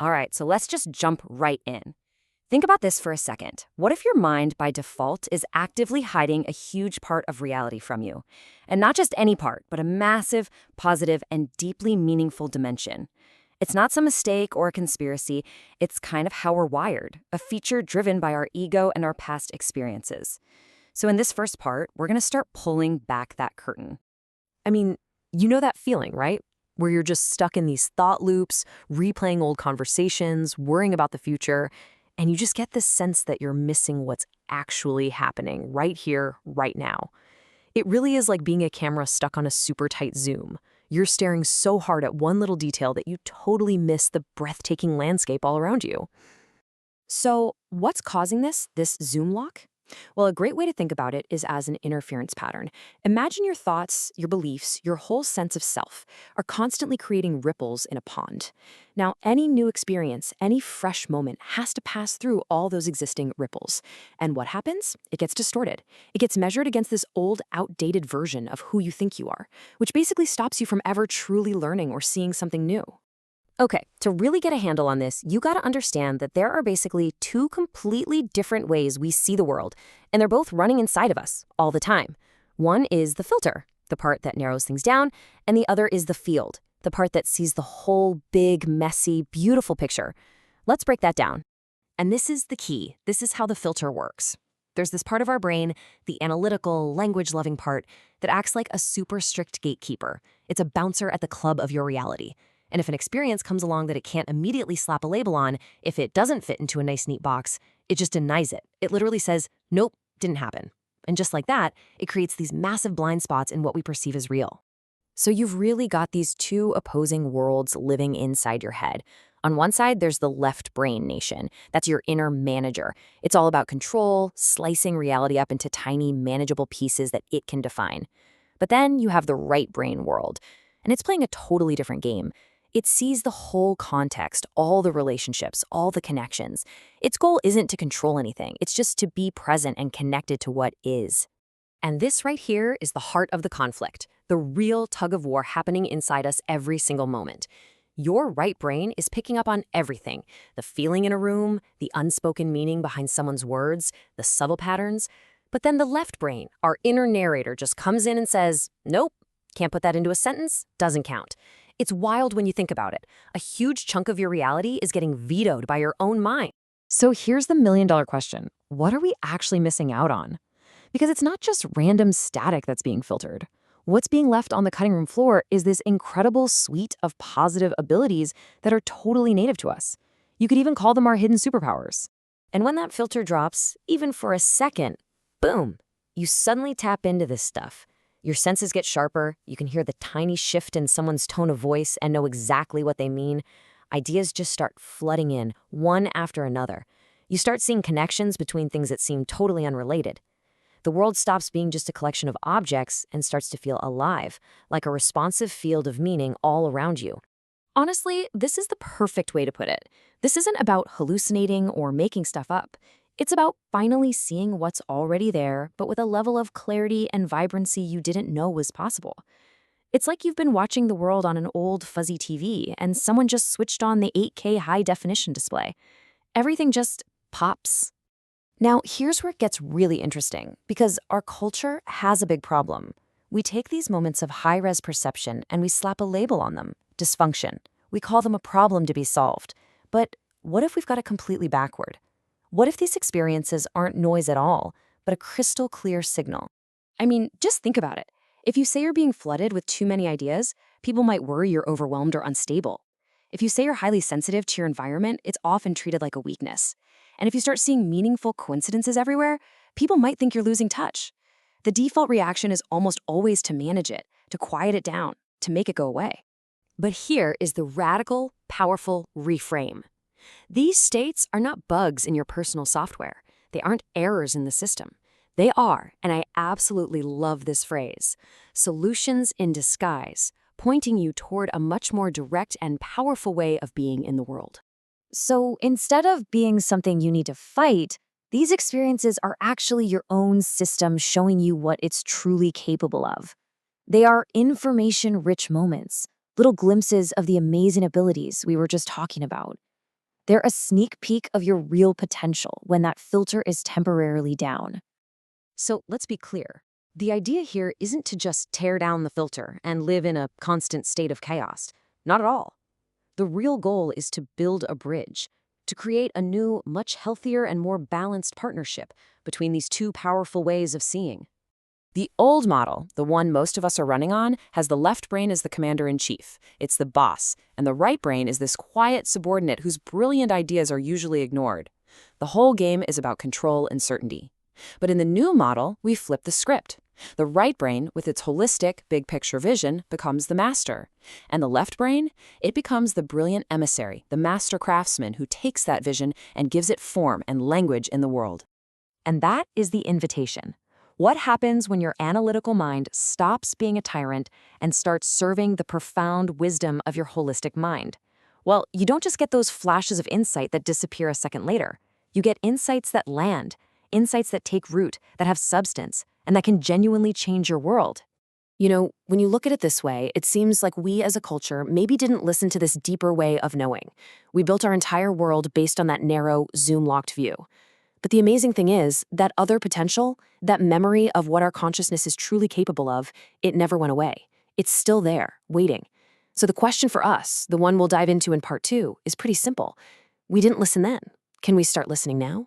All right, so let's just jump right in. Think about this for a second. What if your mind, by default, is actively hiding a huge part of reality from you? And not just any part, but a massive, positive, and deeply meaningful dimension. It's not some mistake or a conspiracy. It's kind of how we're wired, a feature driven by our ego and our past experiences. So in this first part, we're going to start pulling back that curtain. I mean, you know that feeling, right? Where you're just stuck in these thought loops, replaying old conversations, worrying about the future, and you just get this sense that you're missing what's actually happening right here, right now. It really is like being a camera stuck on a super tight zoom. You're staring so hard at one little detail that you totally miss the breathtaking landscape all around you. So what's causing this zoom lock? Well, a great way to think about it is as an interference pattern. Imagine your thoughts, your beliefs, your whole sense of self are constantly creating ripples in a pond. Now, any new experience, any fresh moment has to pass through all those existing ripples. And what happens? It gets distorted. It gets measured against this old, outdated version of who you think you are, which basically stops you from ever truly learning or seeing something new. Okay, to really get a handle on this, you gotta understand that there are basically two completely different ways we see the world, and they're both running inside of us all the time. One is the filter, the part that narrows things down, and the other is the field, the part that sees the whole big, messy, beautiful picture. Let's break that down. And this is the key. This is how the filter works. There's this part of our brain, the analytical, language-loving part, that acts like a super strict gatekeeper. It's a bouncer at the club of your reality. And if an experience comes along that it can't immediately slap a label on, if it doesn't fit into a nice, neat box, it just denies it. It literally says, nope, didn't happen. And just like that, it creates these massive blind spots in what we perceive as real. So you've really got these two opposing worlds living inside your head. On one side, there's the left brain nation. That's your inner manager. It's all about control, slicing reality up into tiny, manageable pieces that it can define. But then you have the right brain world, and it's playing a totally different game. It sees the whole context, all the relationships, all the connections. Its goal isn't to control anything. It's just to be present and connected to what is. And this right here is the heart of the conflict, the real tug of war happening inside us every single moment. Your right brain is picking up on everything, the feeling in a room, the unspoken meaning behind someone's words, the subtle patterns. But then the left brain, our inner narrator, just comes in and says, nope, can't put that into a sentence, doesn't count. It's wild when you think about it. A huge chunk of your reality is getting vetoed by your own mind. So here's the million-dollar question. What are we actually missing out on? Because it's not just random static that's being filtered. What's being left on the cutting room floor is this incredible suite of positive abilities that are totally native to us. You could even call them our hidden superpowers. And when that filter drops, even for a second, boom, you suddenly tap into this stuff. Your senses get sharper, you can hear the tiny shift in someone's tone of voice and know exactly what they mean. Ideas just start flooding in, one after another. You start seeing connections between things that seem totally unrelated. The world stops being just a collection of objects and starts to feel alive, like a responsive field of meaning all around you. Honestly, this is the perfect way to put it. This isn't about hallucinating or making stuff up. It's about finally seeing what's already there, but with a level of clarity and vibrancy you didn't know was possible. It's like you've been watching the world on an old fuzzy TV and someone just switched on the 8K high-definition display. Everything just pops. Now, here's where it gets really interesting, because our culture has a big problem. We take these moments of high-res perception and we slap a label on them, dysfunction. We call them a problem to be solved. But what if we've got it completely backward? What if these experiences aren't noise at all, but a crystal clear signal? I mean, just think about it. If you say you're being flooded with too many ideas, people might worry you're overwhelmed or unstable. If you say you're highly sensitive to your environment, it's often treated like a weakness. And if you start seeing meaningful coincidences everywhere, people might think you're losing touch. The default reaction is almost always to manage it, to quiet it down, to make it go away. But here is the radical, powerful reframe. These states are not bugs in your personal software. They aren't errors in the system. They are, and I absolutely love this phrase, solutions in disguise, pointing you toward a much more direct and powerful way of being in the world. So instead of being something you need to fight, these experiences are actually your own system showing you what it's truly capable of. They are information-rich moments, little glimpses of the amazing abilities we were just talking about. They're a sneak peek of your real potential when that filter is temporarily down. So let's be clear. The idea here isn't to just tear down the filter and live in a constant state of chaos. Not at all. The real goal is to build a bridge, to create a new, much healthier and more balanced partnership between these two powerful ways of seeing. The old model, the one most of us are running on, has the left brain as the commander-in-chief. It's the boss, and the right brain is this quiet subordinate whose brilliant ideas are usually ignored. The whole game is about control and certainty. But in the new model, we flip the script. The right brain, with its holistic, big-picture vision, becomes the master. And the left brain? It becomes the brilliant emissary, the master craftsman who takes that vision and gives it form and language in the world. And that is the invitation. What happens when your analytical mind stops being a tyrant and starts serving the profound wisdom of your holistic mind? Well, you don't just get those flashes of insight that disappear a second later. You get insights that land, insights that take root, that have substance, and that can genuinely change your world. You know, when you look at it this way, it seems like we as a culture maybe didn't listen to this deeper way of knowing. We built our entire world based on that narrow, Zoom-locked view. But the amazing thing is, that other potential, that memory of what our consciousness is truly capable of, it never went away. It's still there, waiting. So the question for us, the one we'll dive into in part 2, is pretty simple. We didn't listen then. Can we start listening now?